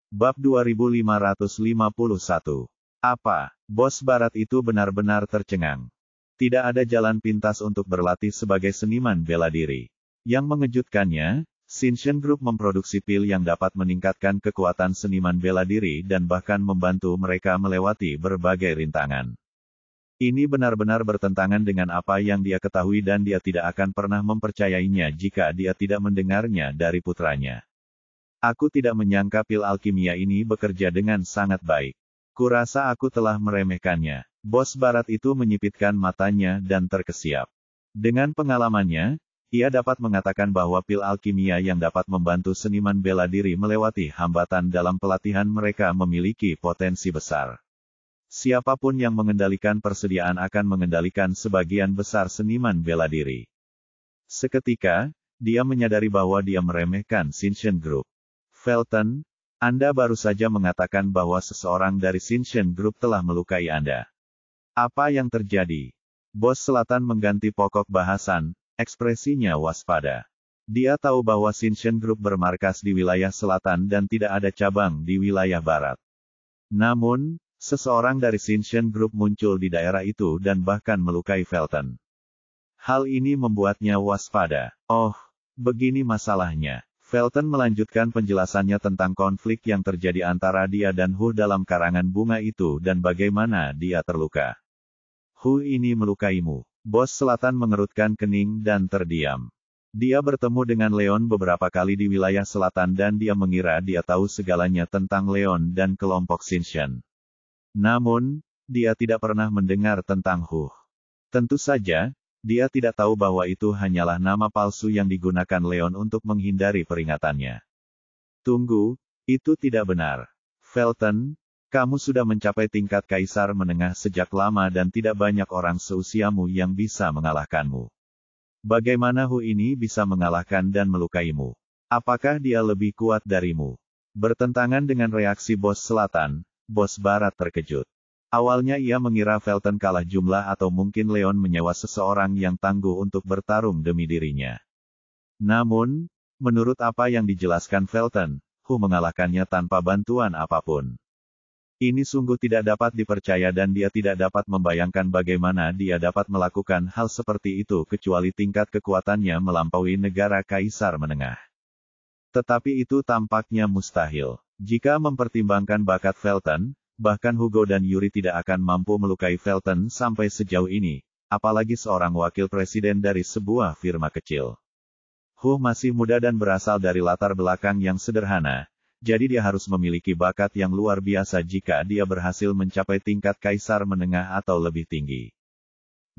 Bab 2551. Apa? Bos Barat itu benar-benar tercengang. Tidak ada jalan pintas untuk berlatih sebagai seniman bela diri. Yang mengejutkannya, Shinshin Group memproduksi pil yang dapat meningkatkan kekuatan seniman bela diri dan bahkan membantu mereka melewati berbagai rintangan. Ini benar-benar bertentangan dengan apa yang dia ketahui dan dia tidak akan pernah mempercayainya jika dia tidak mendengarnya dari putranya. Aku tidak menyangka pil alkimia ini bekerja dengan sangat baik. Kurasa aku telah meremehkannya. Bos Barat itu menyipitkan matanya dan terkesiap. Dengan pengalamannya, ia dapat mengatakan bahwa pil alkimia yang dapat membantu seniman bela diri melewati hambatan dalam pelatihan mereka memiliki potensi besar. Siapapun yang mengendalikan persediaan akan mengendalikan sebagian besar seniman bela diri. Seketika, dia menyadari bahwa dia meremehkan Shinshin Group. Felton, Anda baru saja mengatakan bahwa seseorang dari Shinshin Group telah melukai Anda. Apa yang terjadi? Bos Selatan mengganti pokok bahasan, ekspresinya waspada. Dia tahu bahwa Shinshin Group bermarkas di wilayah selatan dan tidak ada cabang di wilayah barat. Namun, seseorang dari Shinshin Group muncul di daerah itu dan bahkan melukai Felton. Hal ini membuatnya waspada. Oh, begini masalahnya. Felton melanjutkan penjelasannya tentang konflik yang terjadi antara dia dan Hu dalam karangan bunga itu dan bagaimana dia terluka. Hu ini melukaimu. Bos Selatan mengerutkan kening dan terdiam. Dia bertemu dengan Leon beberapa kali di wilayah selatan dan dia mengira dia tahu segalanya tentang Leon dan kelompok Shinshin. Namun, dia tidak pernah mendengar tentang Hu. Tentu saja, dia tidak tahu bahwa itu hanyalah nama palsu yang digunakan Leon untuk menghindari peringatannya. Tunggu, itu tidak benar. Felton, kamu sudah mencapai tingkat kaisar menengah sejak lama dan tidak banyak orang seusiamu yang bisa mengalahkanmu. Bagaimana Hu ini bisa mengalahkan dan melukaimu? Apakah dia lebih kuat darimu? Bertentangan dengan reaksi Bos Selatan, Bos Barat terkejut. Awalnya ia mengira Felton kalah jumlah atau mungkin Leon menyewa seseorang yang tangguh untuk bertarung demi dirinya. Namun, menurut apa yang dijelaskan Felton, Hu mengalahkannya tanpa bantuan apapun. Ini sungguh tidak dapat dipercaya dan dia tidak dapat membayangkan bagaimana dia dapat melakukan hal seperti itu kecuali tingkat kekuatannya melampaui negara kaisar menengah. Tetapi itu tampaknya mustahil. Jika mempertimbangkan bakat Felton, bahkan Hugo dan Yuri tidak akan mampu melukai Felton sampai sejauh ini, apalagi seorang wakil presiden dari sebuah firma kecil. Hu masih muda dan berasal dari latar belakang yang sederhana, jadi dia harus memiliki bakat yang luar biasa jika dia berhasil mencapai tingkat kaisar menengah atau lebih tinggi.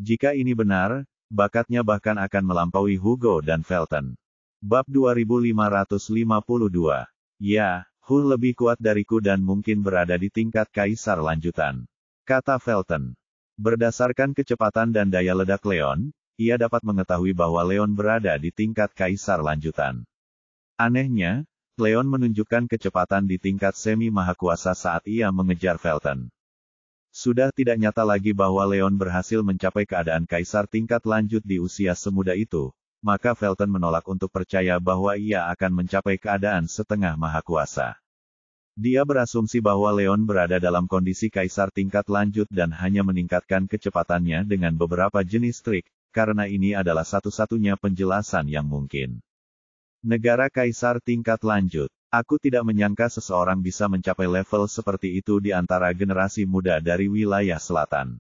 Jika ini benar, bakatnya bahkan akan melampaui Hugo dan Felton. Bab 2552. Ya, Hu lebih kuat dariku dan mungkin berada di tingkat kaisar lanjutan, kata Felton. Berdasarkan kecepatan dan daya ledak Leon, ia dapat mengetahui bahwa Leon berada di tingkat kaisar lanjutan. Anehnya, Leon menunjukkan kecepatan di tingkat semi mahakuasa saat ia mengejar Felton. Sudah tidak nyata lagi bahwa Leon berhasil mencapai keadaan kaisar tingkat lanjut di usia semuda itu, maka Felton menolak untuk percaya bahwa ia akan mencapai keadaan setengah mahakuasa. Dia berasumsi bahwa Leon berada dalam kondisi kaisar tingkat lanjut dan hanya meningkatkan kecepatannya dengan beberapa jenis trik, karena ini adalah satu-satunya penjelasan yang mungkin. Negara kaisar tingkat lanjut. Aku tidak menyangka seseorang bisa mencapai level seperti itu di antara generasi muda dari wilayah selatan.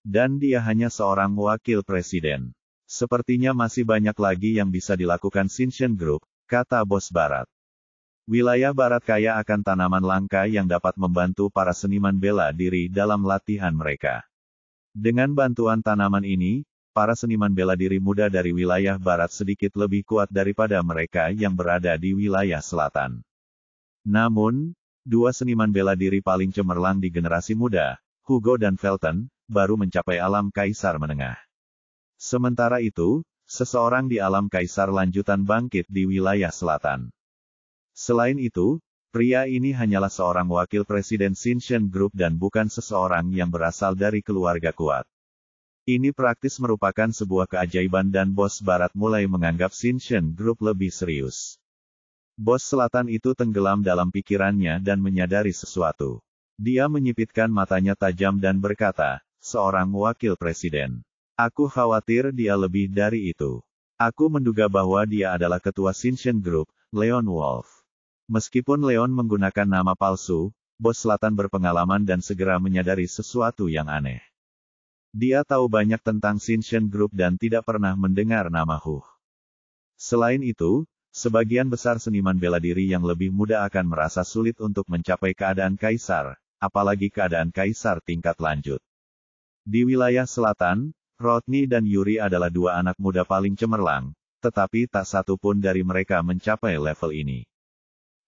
Dan dia hanya seorang wakil presiden. Sepertinya masih banyak lagi yang bisa dilakukan Shinshin Group, kata Bos Barat. Wilayah barat kaya akan tanaman langka yang dapat membantu para seniman bela diri dalam latihan mereka. Dengan bantuan tanaman ini, para seniman bela diri muda dari wilayah barat sedikit lebih kuat daripada mereka yang berada di wilayah selatan. Namun, dua seniman bela diri paling cemerlang di generasi muda, Hugo dan Felton, baru mencapai alam kaisar menengah. Sementara itu, seseorang di alam kaisar lanjutan bangkit di wilayah selatan. Selain itu, pria ini hanyalah seorang wakil presiden Shinshin Group dan bukan seseorang yang berasal dari keluarga kuat. Ini praktis merupakan sebuah keajaiban dan Bos Barat mulai menganggap Shinshin Group lebih serius. Bos selatan itu tenggelam dalam pikirannya dan menyadari sesuatu. Dia menyipitkan matanya tajam dan berkata, seorang wakil presiden. Aku khawatir dia lebih dari itu. Aku menduga bahwa dia adalah ketua Shinshin Group, Leon Wolf. Meskipun Leon menggunakan nama palsu, bos selatan berpengalaman dan segera menyadari sesuatu yang aneh. Dia tahu banyak tentang Shinshin Group dan tidak pernah mendengar nama Hu. Selain itu, sebagian besar seniman bela diri yang lebih muda akan merasa sulit untuk mencapai keadaan kaisar, apalagi keadaan kaisar tingkat lanjut. Di wilayah selatan, Rodney dan Yuri adalah dua anak muda paling cemerlang, tetapi tak satu pun dari mereka mencapai level ini.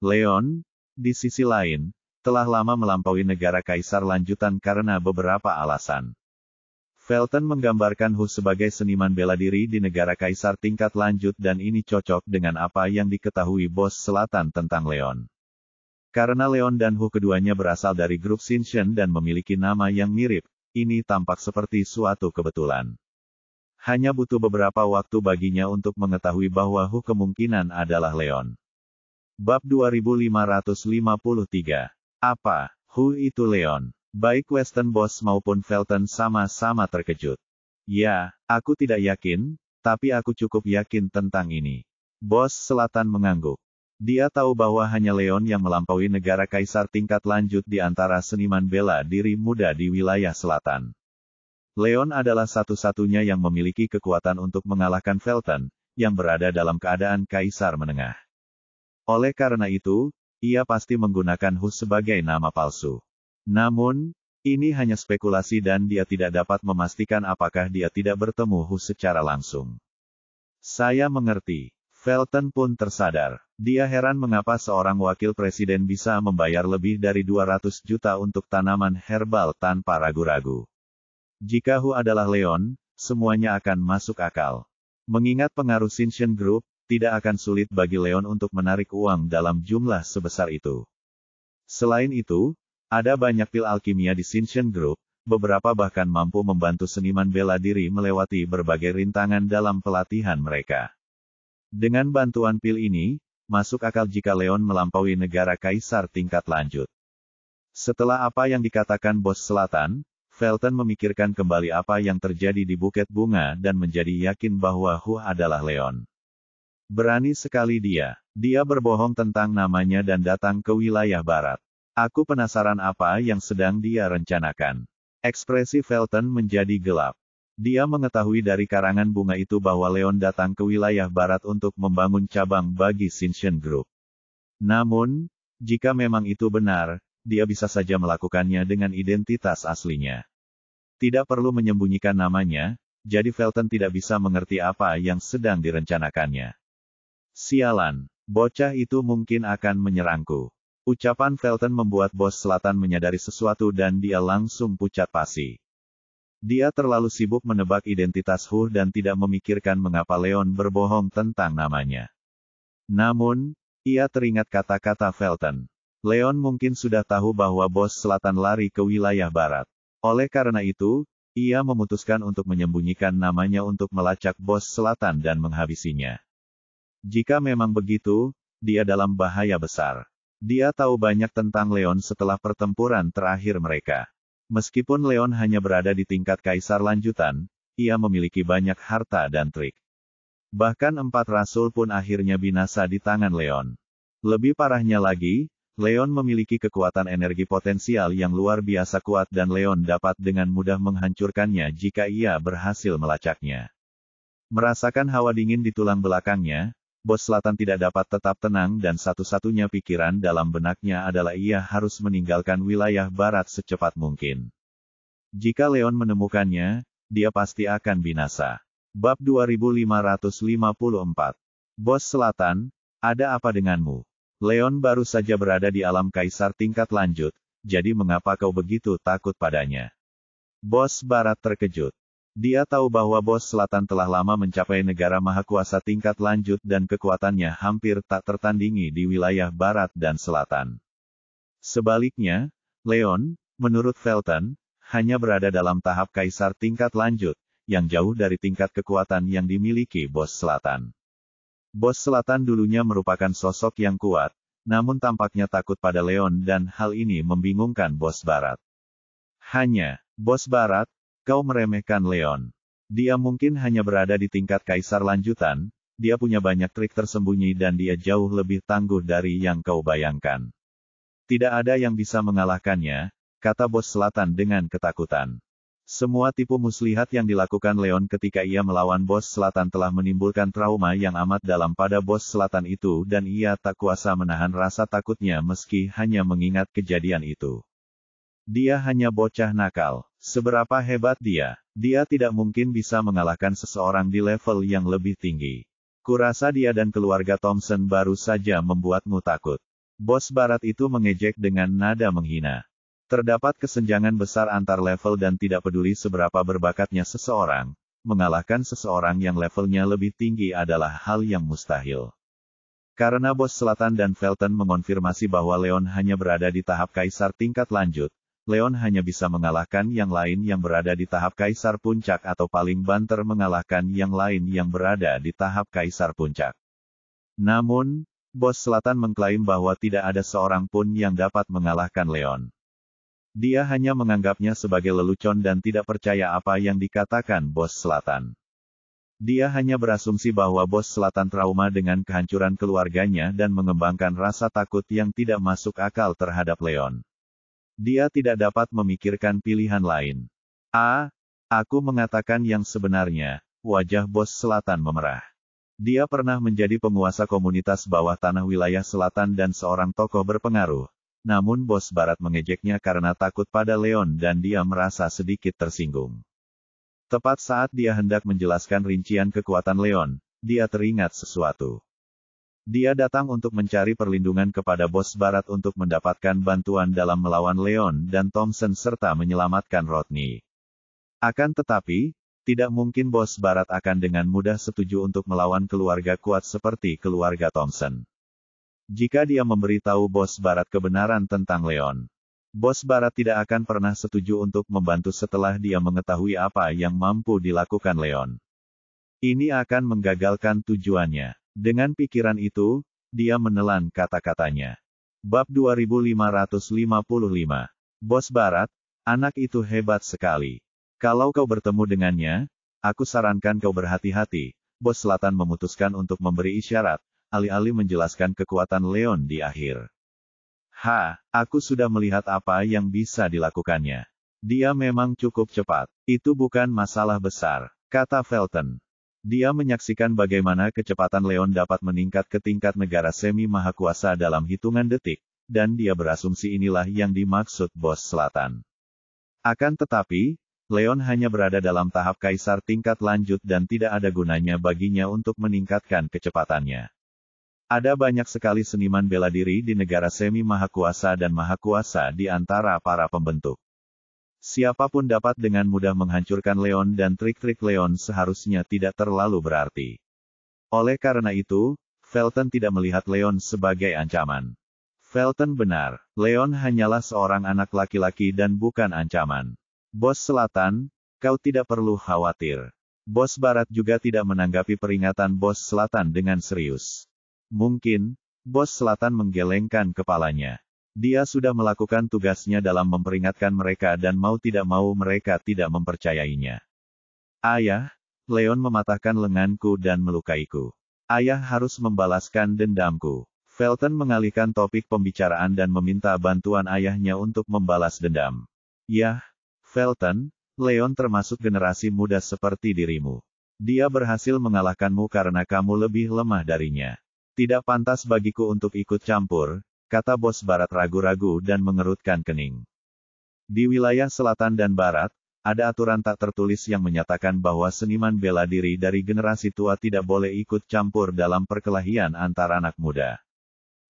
Leon, di sisi lain, telah lama melampaui negara kaisar lanjutan karena beberapa alasan. Felton menggambarkan Hu sebagai seniman bela diri di negara kaisar tingkat lanjut dan ini cocok dengan apa yang diketahui bos selatan tentang Leon. Karena Leon dan Hu keduanya berasal dari grup Shinshin dan memiliki nama yang mirip, ini tampak seperti suatu kebetulan. Hanya butuh beberapa waktu baginya untuk mengetahui bahwa Hu kemungkinan adalah Leon. Bab 2553. Apa, Hu itu Leon? Baik Weston Boss maupun Felton sama-sama terkejut. Ya, aku tidak yakin, tapi aku cukup yakin tentang ini. Bos selatan mengangguk. Dia tahu bahwa hanya Leon yang melampaui negara kaisar tingkat lanjut di antara seniman bela diri muda di wilayah selatan. Leon adalah satu-satunya yang memiliki kekuatan untuk mengalahkan Felton, yang berada dalam keadaan kaisar menengah. Oleh karena itu, ia pasti menggunakan Hu sebagai nama palsu. Namun, ini hanya spekulasi dan dia tidak dapat memastikan apakah dia tidak bertemu Hu secara langsung. Saya mengerti. Felton pun tersadar. Dia heran mengapa seorang wakil presiden bisa membayar lebih dari 200 juta untuk tanaman herbal tanpa ragu-ragu. Jika Hu adalah Leon, semuanya akan masuk akal. Mengingat pengaruh Shinshin Group, tidak akan sulit bagi Leon untuk menarik uang dalam jumlah sebesar itu. Selain itu, ada banyak pil alkimia di Shinshin Group, beberapa bahkan mampu membantu seniman bela diri melewati berbagai rintangan dalam pelatihan mereka. Dengan bantuan pil ini, masuk akal jika Leon melampaui negara kaisar tingkat lanjut. Setelah apa yang dikatakan bos selatan, Felton memikirkan kembali apa yang terjadi di Bukit Bunga dan menjadi yakin bahwa Hu adalah Leon. Berani sekali dia. Dia berbohong tentang namanya dan datang ke wilayah barat. Aku penasaran apa yang sedang dia rencanakan. Ekspresi Felton menjadi gelap. Dia mengetahui dari karangan bunga itu bahwa Leon datang ke wilayah barat untuk membangun cabang bagi Shinshin Group. Namun, jika memang itu benar, dia bisa saja melakukannya dengan identitas aslinya. Tidak perlu menyembunyikan namanya, jadi Felton tidak bisa mengerti apa yang sedang direncanakannya. Sialan, bocah itu mungkin akan menyerangku. Ucapan Felton membuat bos selatan menyadari sesuatu dan dia langsung pucat pasi. Dia terlalu sibuk menebak identitas Hu dan tidak memikirkan mengapa Leon berbohong tentang namanya. Namun, ia teringat kata-kata Felton. Leon mungkin sudah tahu bahwa bos selatan lari ke wilayah barat. Oleh karena itu, ia memutuskan untuk menyembunyikan namanya untuk melacak bos selatan dan menghabisinya. Jika memang begitu, dia dalam bahaya besar. Dia tahu banyak tentang Leon setelah pertempuran terakhir mereka. Meskipun Leon hanya berada di tingkat kaisar lanjutan, ia memiliki banyak harta dan trik. Bahkan 4 rasul pun akhirnya binasa di tangan Leon. Lebih parahnya lagi, Leon memiliki kekuatan energi potensial yang luar biasa kuat dan Leon dapat dengan mudah menghancurkannya jika ia berhasil melacaknya. Merasakan hawa dingin di tulang belakangnya, bos selatan tidak dapat tetap tenang dan satu-satunya pikiran dalam benaknya adalah ia harus meninggalkan wilayah barat secepat mungkin. Jika Leon menemukannya, dia pasti akan binasa. Bab 2554. Bos selatan, ada apa denganmu? Leon baru saja berada di alam kaisar tingkat lanjut, jadi mengapa kau begitu takut padanya? Bos barat terkejut. Dia tahu bahwa bos selatan telah lama mencapai negara mahakuasa tingkat lanjut dan kekuatannya hampir tak tertandingi di wilayah barat dan selatan. Sebaliknya, Leon, menurut Felton, hanya berada dalam tahap kaisar tingkat lanjut, yang jauh dari tingkat kekuatan yang dimiliki bos selatan. Bos Selatan dulunya merupakan sosok yang kuat, namun tampaknya takut pada Leon dan hal ini membingungkan Bos Barat. Hanya, Bos Barat, kau meremehkan Leon. Dia mungkin hanya berada di tingkat kaisar lanjutan, dia punya banyak trik tersembunyi dan dia jauh lebih tangguh dari yang kau bayangkan. Tidak ada yang bisa mengalahkannya, kata Bos Selatan dengan ketakutan. Semua tipu muslihat yang dilakukan Leon ketika ia melawan Bos Selatan telah menimbulkan trauma yang amat dalam pada Bos Selatan itu dan ia tak kuasa menahan rasa takutnya meski hanya mengingat kejadian itu. Dia hanya bocah nakal. Seberapa hebat dia? Dia tidak mungkin bisa mengalahkan seseorang di level yang lebih tinggi. Kurasa dia dan keluarga Thompson baru saja membuatmu takut. Bos Barat itu mengejek dengan nada menghina. Terdapat kesenjangan besar antar level dan tidak peduli seberapa berbakatnya seseorang, mengalahkan seseorang yang levelnya lebih tinggi adalah hal yang mustahil. Karena Bos Selatan dan Felton mengonfirmasi bahwa Leon hanya berada di tahap kaisar tingkat lanjut, Leon hanya bisa mengalahkan yang lain yang berada di tahap kaisar puncak atau paling banter mengalahkan yang lain yang berada di tahap kaisar puncak. Namun, Bos Selatan mengklaim bahwa tidak ada seorang pun yang dapat mengalahkan Leon. Dia hanya menganggapnya sebagai lelucon dan tidak percaya apa yang dikatakan Bos Selatan. Dia hanya berasumsi bahwa Bos Selatan trauma dengan kehancuran keluarganya dan mengembangkan rasa takut yang tidak masuk akal terhadap Leon. Dia tidak dapat memikirkan pilihan lain. Aku mengatakan yang sebenarnya, wajah Bos Selatan memerah. Dia pernah menjadi penguasa komunitas bawah tanah wilayah selatan dan seorang tokoh berpengaruh. Namun Bos Barat mengejeknya karena takut pada Leon dan dia merasa sedikit tersinggung. Tepat saat dia hendak menjelaskan rincian kekuatan Leon, dia teringat sesuatu. Dia datang untuk mencari perlindungan kepada Bos Barat untuk mendapatkan bantuan dalam melawan Leon dan Thompson serta menyelamatkan Rodney. Akan tetapi, tidak mungkin Bos Barat akan dengan mudah setuju untuk melawan keluarga kuat seperti keluarga Thompson. Jika dia memberitahu Bos Barat kebenaran tentang Leon, Bos Barat tidak akan pernah setuju untuk membantu setelah dia mengetahui apa yang mampu dilakukan Leon. Ini akan menggagalkan tujuannya. Dengan pikiran itu, dia menelan kata-katanya. Bab 2555. Bos Barat, anak itu hebat sekali. Kalau kau bertemu dengannya, aku sarankan kau berhati-hati. Bos Selatan memutuskan untuk memberi isyarat, alih-alih menjelaskan kekuatan Leon di akhir. Aku sudah melihat apa yang bisa dilakukannya. Dia memang cukup cepat. Itu bukan masalah besar, kata Felton. Dia menyaksikan bagaimana kecepatan Leon dapat meningkat ke tingkat negara semi-mahakuasa dalam hitungan detik, dan dia berasumsi inilah yang dimaksud Bos Selatan. Akan tetapi, Leon hanya berada dalam tahap kaisar tingkat lanjut dan tidak ada gunanya baginya untuk meningkatkan kecepatannya. Ada banyak sekali seniman bela diri di negara semi-mahakuasa dan mahakuasa di antara para pembentuk. Siapapun dapat dengan mudah menghancurkan Leon dan trik-trik Leon seharusnya tidak terlalu berarti. Oleh karena itu, Felton tidak melihat Leon sebagai ancaman. Felton benar, Leon hanyalah seorang anak laki-laki dan bukan ancaman. Bos Selatan, kau tidak perlu khawatir. Bos Barat juga tidak menanggapi peringatan Bos Selatan dengan serius. Mungkin, Bos Selatan menggelengkan kepalanya. Dia sudah melakukan tugasnya dalam memperingatkan mereka dan mau tidak mau mereka tidak mempercayainya. Ayah, Leon mematahkan lenganku dan melukaiku. Ayah harus membalaskan dendamku. Felton mengalihkan topik pembicaraan dan meminta bantuan ayahnya untuk membalas dendam. Yah, Felton, Leon termasuk generasi muda seperti dirimu. Dia berhasil mengalahkanmu karena kamu lebih lemah darinya. Tidak pantas bagiku untuk ikut campur, kata Bos Barat ragu-ragu dan mengerutkan kening. Di wilayah selatan dan barat, ada aturan tak tertulis yang menyatakan bahwa seniman bela diri dari generasi tua tidak boleh ikut campur dalam perkelahian antar anak muda.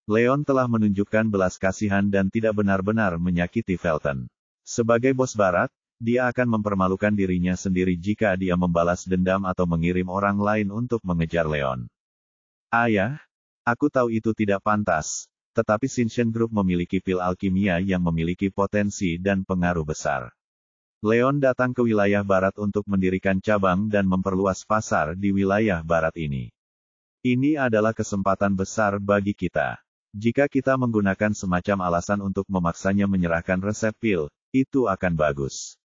Leon telah menunjukkan belas kasihan dan tidak benar-benar menyakiti Felton. Sebagai Bos Barat, dia akan mempermalukan dirinya sendiri jika dia membalas dendam atau mengirim orang lain untuk mengejar Leon. Ayah, aku tahu itu tidak pantas, tetapi Shinshin Group memiliki pil alkimia yang memiliki potensi dan pengaruh besar. Leon datang ke wilayah barat untuk mendirikan cabang dan memperluas pasar di wilayah barat ini. Ini adalah kesempatan besar bagi kita. Jika kita menggunakan semacam alasan untuk memaksanya menyerahkan resep pil, itu akan bagus.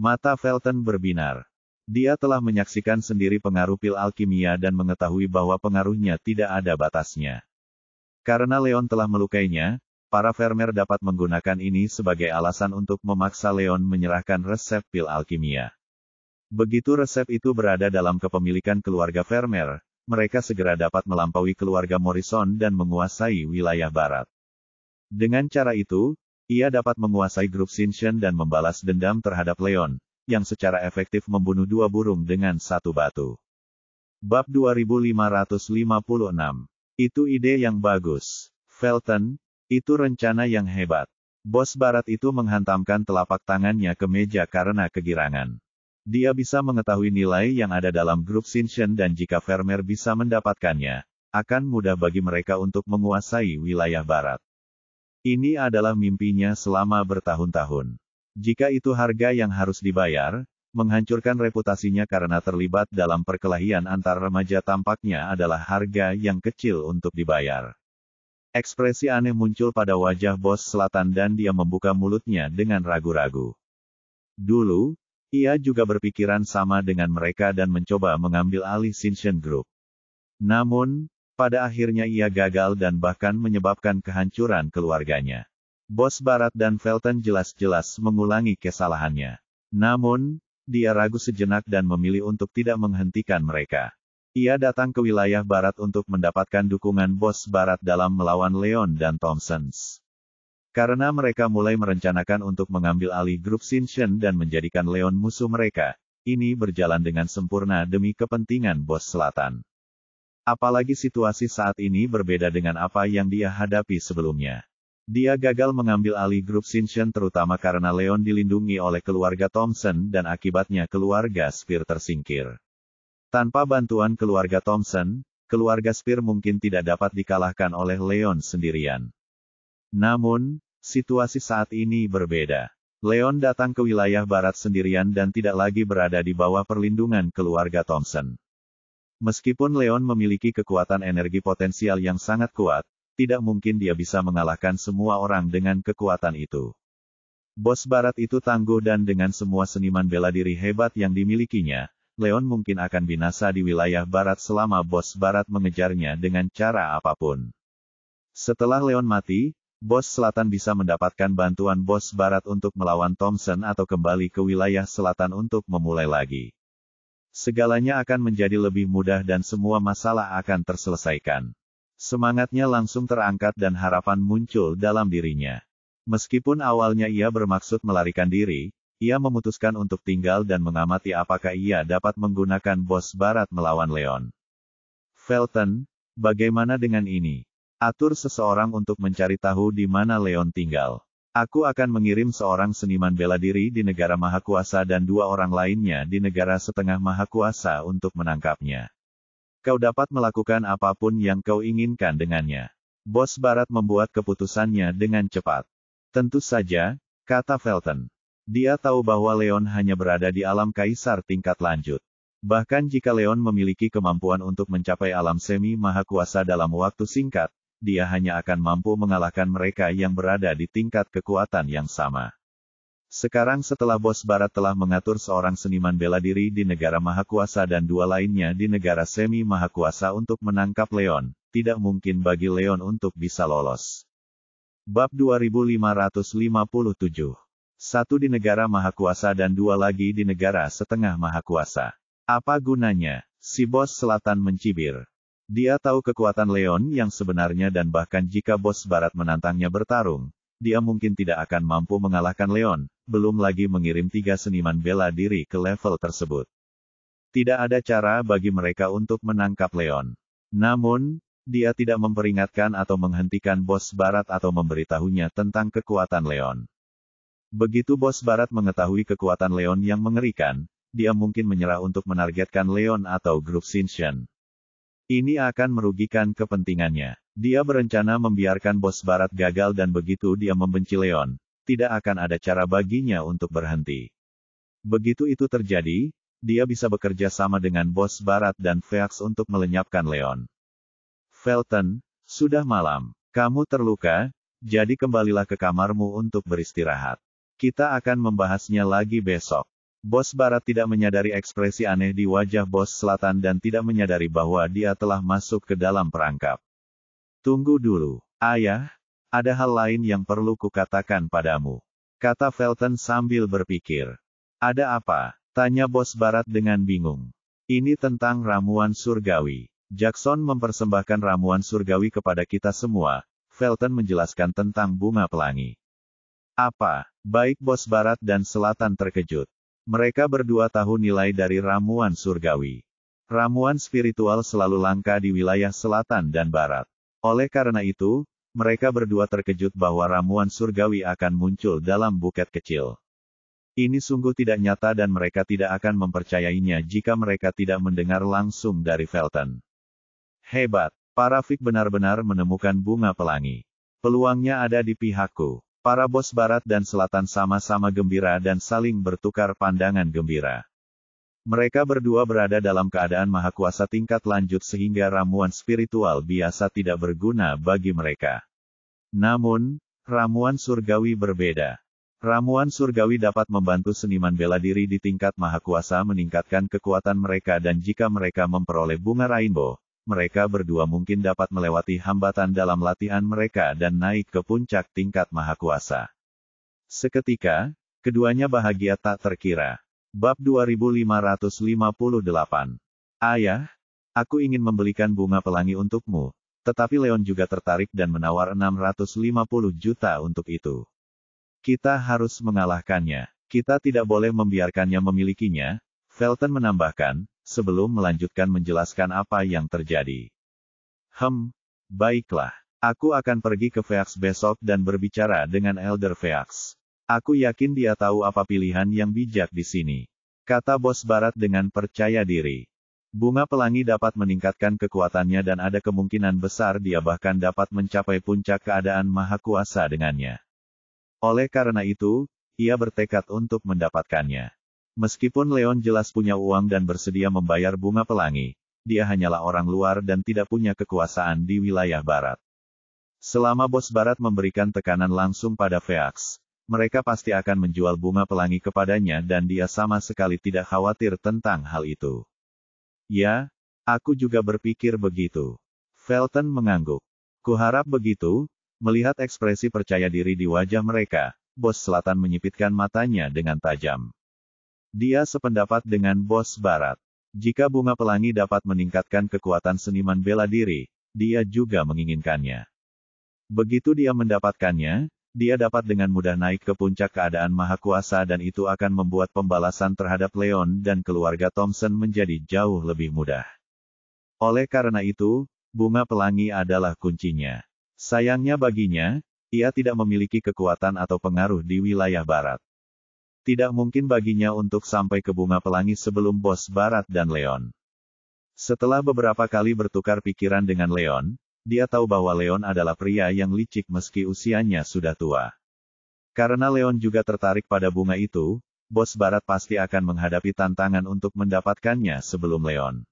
Mata Felton berbinar. Dia telah menyaksikan sendiri pengaruh pil alkimia dan mengetahui bahwa pengaruhnya tidak ada batasnya. Karena Leon telah melukainya, para Vermeer dapat menggunakan ini sebagai alasan untuk memaksa Leon menyerahkan resep pil alkimia. Begitu resep itu berada dalam kepemilikan keluarga Vermeer, mereka segera dapat melampaui keluarga Morrison dan menguasai wilayah barat. Dengan cara itu, ia dapat menguasai grup Sinchen dan membalas dendam terhadap Leon, yang secara efektif membunuh dua burung dengan satu batu. Bab 2556. Itu ide yang bagus. Felton, itu rencana yang hebat. Bos barat itu menghantamkan telapak tangannya ke meja karena kegirangan. Dia bisa mengetahui nilai yang ada dalam grup Sinchen dan jika Vermeer bisa mendapatkannya, akan mudah bagi mereka untuk menguasai wilayah barat. Ini adalah mimpinya selama bertahun-tahun. Jika itu harga yang harus dibayar, menghancurkan reputasinya karena terlibat dalam perkelahian antar remaja tampaknya adalah harga yang kecil untuk dibayar. Ekspresi aneh muncul pada wajah bos selatan dan dia membuka mulutnya dengan ragu-ragu. Dulu, ia juga berpikiran sama dengan mereka dan mencoba mengambil alih Sinchen Group. Namun, pada akhirnya ia gagal dan bahkan menyebabkan kehancuran keluarganya. Bos Barat dan Felton jelas-jelas mengulangi kesalahannya. Namun, dia ragu sejenak dan memilih untuk tidak menghentikan mereka. Ia datang ke wilayah Barat untuk mendapatkan dukungan Bos Barat dalam melawan Leon dan Thompsons. Karena mereka mulai merencanakan untuk mengambil alih grup Sinchen dan menjadikan Leon musuh mereka, ini berjalan dengan sempurna demi kepentingan Bos Selatan. Apalagi situasi saat ini berbeda dengan apa yang dia hadapi sebelumnya. Dia gagal mengambil alih grup Sinchen terutama karena Leon dilindungi oleh keluarga Thompson dan akibatnya keluarga Spear tersingkir. Tanpa bantuan keluarga Thompson, keluarga Spear mungkin tidak dapat dikalahkan oleh Leon sendirian. Namun, situasi saat ini berbeda. Leon datang ke wilayah barat sendirian dan tidak lagi berada di bawah perlindungan keluarga Thompson. Meskipun Leon memiliki kekuatan energi potensial yang sangat kuat, tidak mungkin dia bisa mengalahkan semua orang dengan kekuatan itu. Bos barat itu tangguh dan dengan semua seniman bela diri hebat yang dimilikinya, Leon mungkin akan binasa di wilayah barat selama bos barat mengejarnya dengan cara apapun. Setelah Leon mati, Bos Selatan bisa mendapatkan bantuan Bos Barat untuk melawan Thompson atau kembali ke wilayah selatan untuk memulai lagi. Segalanya akan menjadi lebih mudah dan semua masalah akan terselesaikan. Semangatnya langsung terangkat dan harapan muncul dalam dirinya. Meskipun awalnya ia bermaksud melarikan diri, ia memutuskan untuk tinggal dan mengamati apakah ia dapat menggunakan Bos Barat melawan Leon. Felton, bagaimana dengan ini? Atur seseorang untuk mencari tahu di mana Leon tinggal. Aku akan mengirim seorang seniman bela diri di negara Mahakuasa dan dua orang lainnya di negara setengah Mahakuasa untuk menangkapnya. Kau dapat melakukan apapun yang kau inginkan dengannya. Bos Barat membuat keputusannya dengan cepat. Tentu saja, kata Felton. Dia tahu bahwa Leon hanya berada di alam kaisar tingkat lanjut. Bahkan jika Leon memiliki kemampuan untuk mencapai alam semi Mahakuasa dalam waktu singkat, dia hanya akan mampu mengalahkan mereka yang berada di tingkat kekuatan yang sama. Sekarang setelah Bos Barat telah mengatur seorang seniman bela diri di negara Mahakuasa dan dua lainnya di negara semi Mahakuasa untuk menangkap Leon, tidak mungkin bagi Leon untuk bisa lolos. Bab 2557. Satu di negara Mahakuasa dan dua lagi di negara setengah Mahakuasa. Apa gunanya? Si Bos Selatan mencibir. Dia tahu kekuatan Leon yang sebenarnya dan bahkan jika Bos Barat menantangnya bertarung, dia mungkin tidak akan mampu mengalahkan Leon, belum lagi mengirim 3 seniman bela diri ke level tersebut. Tidak ada cara bagi mereka untuk menangkap Leon. Namun, dia tidak memperingatkan atau menghentikan Bos Barat atau memberitahunya tentang kekuatan Leon. Begitu Bos Barat mengetahui kekuatan Leon yang mengerikan, dia mungkin menyerah untuk menargetkan Leon atau grup Sinchen. Ini akan merugikan kepentingannya. Dia berencana membiarkan Bos Barat gagal dan begitu dia membenci Leon, tidak akan ada cara baginya untuk berhenti. Begitu itu terjadi, dia bisa bekerja sama dengan Bos Barat dan Phoenix untuk melenyapkan Leon. Felton, sudah malam. Kamu terluka, jadi kembalilah ke kamarmu untuk beristirahat. Kita akan membahasnya lagi besok. Bos Barat tidak menyadari ekspresi aneh di wajah Bos Selatan dan tidak menyadari bahwa dia telah masuk ke dalam perangkap. Tunggu dulu, ayah. Ada hal lain yang perlu kukatakan padamu, kata Felton sambil berpikir. Ada apa? Tanya Bos Barat dengan bingung. Ini tentang ramuan surgawi. Jackson mempersembahkan ramuan surgawi kepada kita semua. Felton menjelaskan tentang bunga pelangi. Apa? Baik Bos Barat dan Selatan terkejut. Mereka berdua tahu nilai dari ramuan surgawi. Ramuan spiritual selalu langka di wilayah Selatan dan Barat. Oleh karena itu, mereka berdua terkejut bahwa ramuan surgawi akan muncul dalam buket kecil. Ini sungguh tidak nyata dan mereka tidak akan mempercayainya jika mereka tidak mendengar langsung dari Felton. Hebat, para Fik benar-benar menemukan bunga pelangi. Peluangnya ada di pihakku. Para bos Barat dan Selatan sama-sama gembira dan saling bertukar pandangan gembira. Mereka berdua berada dalam keadaan maha kuasa tingkat lanjut sehingga ramuan spiritual biasa tidak berguna bagi mereka. Namun, ramuan surgawi berbeda. Ramuan surgawi dapat membantu seniman bela diri di tingkat maha kuasa meningkatkan kekuatan mereka dan jika mereka memperoleh bunga rainbow, mereka berdua mungkin dapat melewati hambatan dalam latihan mereka dan naik ke puncak tingkat maha kuasa. Seketika, keduanya bahagia tak terkira. Bab 2558. Ayah, aku ingin membelikan bunga pelangi untukmu, tetapi Leon juga tertarik dan menawar 650 juta untuk itu. Kita harus mengalahkannya. Kita tidak boleh membiarkannya memilikinya, Felton menambahkan, sebelum melanjutkan menjelaskan apa yang terjadi. Baiklah. Aku akan pergi ke Phaeax besok dan berbicara dengan Elder Phaeax. Aku yakin dia tahu apa pilihan yang bijak di sini, kata Bos Barat dengan percaya diri. Bunga pelangi dapat meningkatkan kekuatannya dan ada kemungkinan besar dia bahkan dapat mencapai puncak keadaan maha kuasa dengannya. Oleh karena itu, ia bertekad untuk mendapatkannya. Meskipun Leon jelas punya uang dan bersedia membayar bunga pelangi, dia hanyalah orang luar dan tidak punya kekuasaan di wilayah Barat. Selama Bos Barat memberikan tekanan langsung pada Phaeax, mereka pasti akan menjual bunga pelangi kepadanya dan dia sama sekali tidak khawatir tentang hal itu. Ya, aku juga berpikir begitu. Felton mengangguk. Kuharap begitu. Melihat ekspresi percaya diri di wajah mereka, Bos Selatan menyipitkan matanya dengan tajam. Dia sependapat dengan Bos Barat. Jika bunga pelangi dapat meningkatkan kekuatan seniman bela diri, dia juga menginginkannya. Begitu dia mendapatkannya, dia dapat dengan mudah naik ke puncak keadaan maha kuasa dan itu akan membuat pembalasan terhadap Leon dan keluarga Thompson menjadi jauh lebih mudah. Oleh karena itu, bunga pelangi adalah kuncinya. Sayangnya baginya, ia tidak memiliki kekuatan atau pengaruh di wilayah Barat. Tidak mungkin baginya untuk sampai ke bunga pelangi sebelum Bos Barat dan Leon. Setelah beberapa kali bertukar pikiran dengan Leon, dia tahu bahwa Leon adalah pria yang licik meski usianya sudah tua. Karena Leon juga tertarik pada bunga itu, Bos Barat pasti akan menghadapi tantangan untuk mendapatkannya sebelum Leon.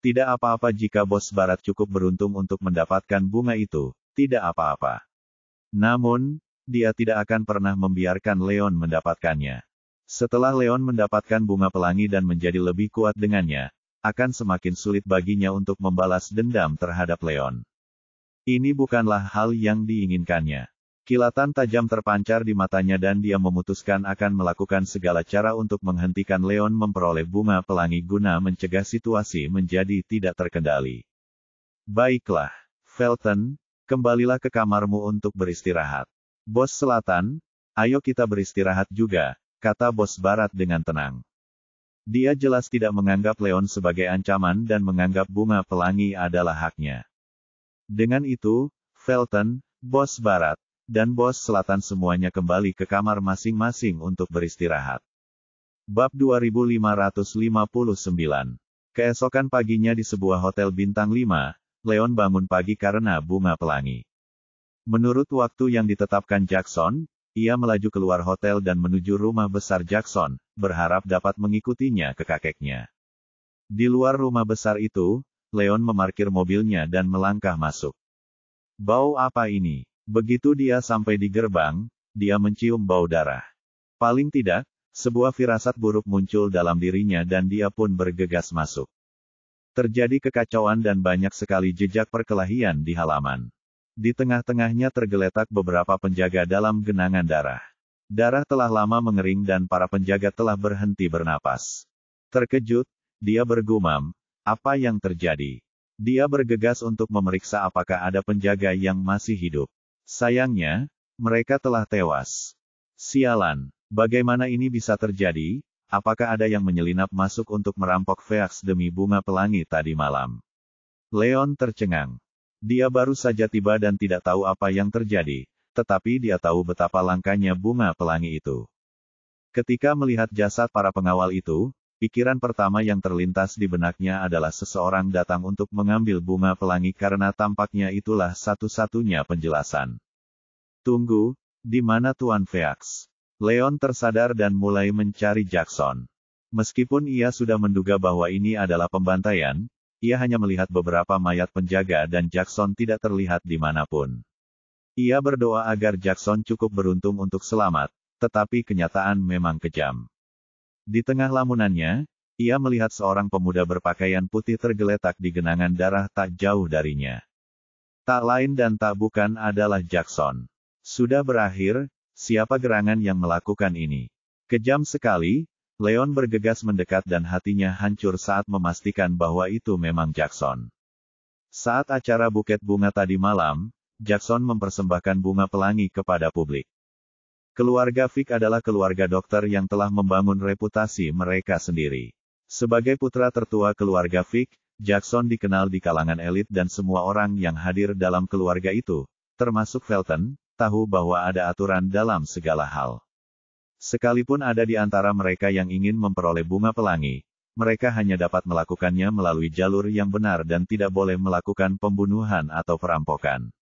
Tidak apa-apa jika Bos Barat cukup beruntung untuk mendapatkan bunga itu. Tidak apa-apa. Namun, dia tidak akan pernah membiarkan Leon mendapatkannya. Setelah Leon mendapatkan bunga pelangi dan menjadi lebih kuat dengannya, akan semakin sulit baginya untuk membalas dendam terhadap Leon. Ini bukanlah hal yang diinginkannya. Kilatan tajam terpancar di matanya dan dia memutuskan akan melakukan segala cara untuk menghentikan Leon memperoleh bunga pelangi guna mencegah situasi menjadi tidak terkendali. Baiklah, Felton. Kembalilah ke kamarmu untuk beristirahat. Bos Selatan, ayo kita beristirahat juga, kata Bos Barat dengan tenang. Dia jelas tidak menganggap Leon sebagai ancaman dan menganggap bunga pelangi adalah haknya. Dengan itu, Felton, Bos Barat, dan Bos Selatan semuanya kembali ke kamar masing-masing untuk beristirahat. Bab 2559. Keesokan paginya di sebuah hotel bintang 5, Leon bangun pagi karena bunga pelangi. Menurut waktu yang ditetapkan Jackson, ia melaju keluar hotel dan menuju rumah besar Jackson, berharap dapat mengikutinya ke kakeknya. Di luar rumah besar itu, Leon memarkir mobilnya dan melangkah masuk. Bau apa ini? Begitu dia sampai di gerbang, dia mencium bau darah. Paling tidak, sebuah firasat buruk muncul dalam dirinya dan dia pun bergegas masuk. Terjadi kekacauan dan banyak sekali jejak perkelahian di halaman. Di tengah-tengahnya tergeletak beberapa penjaga dalam genangan darah. Darah telah lama mengering dan para penjaga telah berhenti bernapas. Terkejut, dia bergumam, apa yang terjadi? Dia bergegas untuk memeriksa apakah ada penjaga yang masih hidup. Sayangnya, mereka telah tewas. Sialan, bagaimana ini bisa terjadi? Apakah ada yang menyelinap masuk untuk merampok Phoenix demi bunga pelangi tadi malam? Leon tercengang. Dia baru saja tiba dan tidak tahu apa yang terjadi, tetapi dia tahu betapa langkanya bunga pelangi itu. Ketika melihat jasad para pengawal itu, pikiran pertama yang terlintas di benaknya adalah seseorang datang untuk mengambil bunga pelangi karena tampaknya itulah satu-satunya penjelasan. Tunggu, di mana Tuan Phoenix? Leon tersadar dan mulai mencari Jackson. Meskipun ia sudah menduga bahwa ini adalah pembantaian, ia hanya melihat beberapa mayat penjaga dan Jackson tidak terlihat dimanapun. Ia berdoa agar Jackson cukup beruntung untuk selamat, tetapi kenyataan memang kejam. Di tengah lamunannya, ia melihat seorang pemuda berpakaian putih tergeletak di genangan darah tak jauh darinya. Tak lain dan tak bukan adalah Jackson. Sudah berakhir, siapa gerangan yang melakukan ini? Kejam sekali. Leon bergegas mendekat dan hatinya hancur saat memastikan bahwa itu memang Jackson. Saat acara buket bunga tadi malam, Jackson mempersembahkan bunga pelangi kepada publik. Keluarga Vick adalah keluarga dokter yang telah membangun reputasi mereka sendiri. Sebagai putra tertua keluarga Vick, Jackson dikenal di kalangan elit dan semua orang yang hadir dalam keluarga itu, termasuk Felton, tahu bahwa ada aturan dalam segala hal. Sekalipun ada di antara mereka yang ingin memperoleh bunga pelangi, mereka hanya dapat melakukannya melalui jalur yang benar dan tidak boleh melakukan pembunuhan atau perampokan.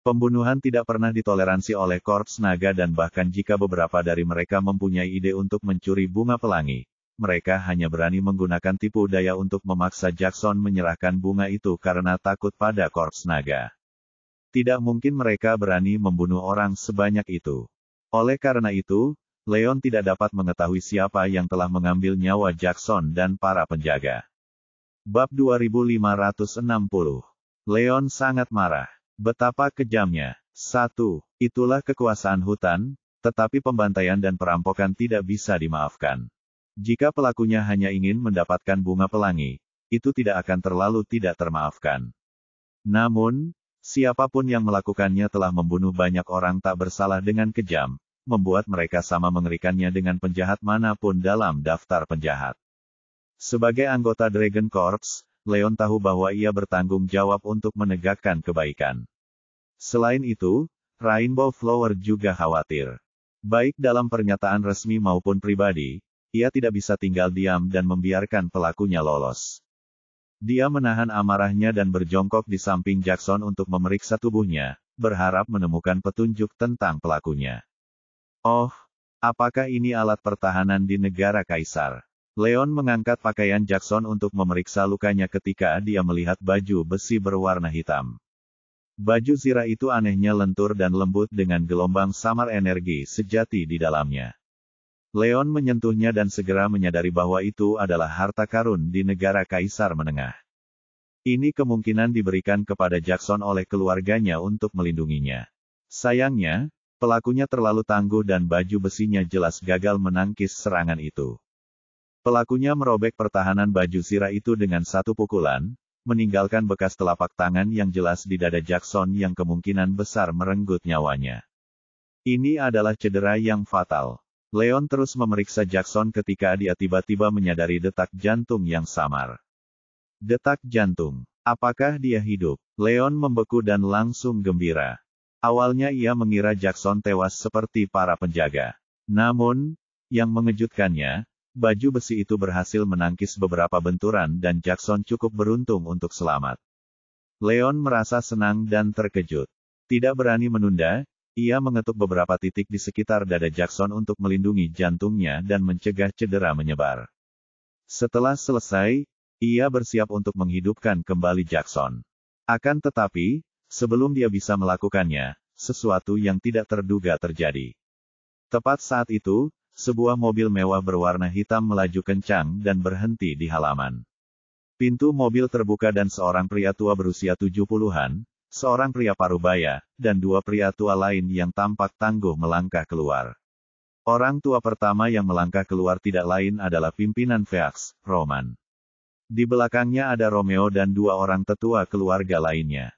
Pembunuhan tidak pernah ditoleransi oleh Korps Naga dan bahkan jika beberapa dari mereka mempunyai ide untuk mencuri bunga pelangi, mereka hanya berani menggunakan tipu daya untuk memaksa Jackson menyerahkan bunga itu karena takut pada Korps Naga. Tidak mungkin mereka berani membunuh orang sebanyak itu. Oleh karena itu, Leon tidak dapat mengetahui siapa yang telah mengambil nyawa Jackson dan para penjaga. Bab 2560. Leon sangat marah. Betapa kejamnya. 1. Itulah kekuasaan hutan, tetapi pembantaian dan perampokan tidak bisa dimaafkan. Jika pelakunya hanya ingin mendapatkan bunga pelangi, itu tidak akan terlalu tidak termaafkan. Namun, siapapun yang melakukannya telah membunuh banyak orang tak bersalah dengan kejam, membuat mereka sama mengerikannya dengan penjahat manapun dalam daftar penjahat. Sebagai anggota Dragon Corps, Leon tahu bahwa ia bertanggung jawab untuk menegakkan kebaikan. Selain itu, Rainbow Flower juga khawatir. Baik dalam pernyataan resmi maupun pribadi, ia tidak bisa tinggal diam dan membiarkan pelakunya lolos. Dia menahan amarahnya dan berjongkok di samping Jackson untuk memeriksa tubuhnya, berharap menemukan petunjuk tentang pelakunya. Oh, apakah ini alat pertahanan di negara Kaisar? Leon mengangkat pakaian Jackson untuk memeriksa lukanya ketika dia melihat baju besi berwarna hitam. Baju zirah itu anehnya lentur dan lembut dengan gelombang samar energi sejati di dalamnya. Leon menyentuhnya dan segera menyadari bahwa itu adalah harta karun di negara Kaisar Menengah. Ini kemungkinan diberikan kepada Jackson oleh keluarganya untuk melindunginya. Sayangnya, pelakunya terlalu tangguh dan baju besinya jelas gagal menangkis serangan itu. Pelakunya merobek pertahanan baju zirah itu dengan satu pukulan, meninggalkan bekas telapak tangan yang jelas di dada Jackson yang kemungkinan besar merenggut nyawanya. Ini adalah cedera yang fatal. Leon terus memeriksa Jackson ketika dia tiba-tiba menyadari detak jantung yang samar. Detak jantung. Apakah dia hidup? Leon membeku dan langsung gembira. Awalnya ia mengira Jackson tewas seperti para penjaga. Namun, yang mengejutkannya, baju besi itu berhasil menangkis beberapa benturan dan Jackson cukup beruntung untuk selamat. Leon merasa senang dan terkejut. Tidak berani menunda, ia mengetuk beberapa titik di sekitar dada Jackson untuk melindungi jantungnya dan mencegah cedera menyebar. Setelah selesai, Ia bersiap untuk menghidupkan kembali Jackson. Akan tetapi, sebelum dia bisa melakukannya, sesuatu yang tidak terduga terjadi. Tepat saat itu, sebuah mobil mewah berwarna hitam melaju kencang dan berhenti di halaman. Pintu mobil terbuka dan seorang pria tua berusia 70-an, seorang pria parubaya, dan dua pria tua lain yang tampak tangguh melangkah keluar. Orang tua pertama yang melangkah keluar tidak lain adalah pimpinan Phoenix, Roman. Di belakangnya ada Romeo dan dua orang tetua keluarga lainnya.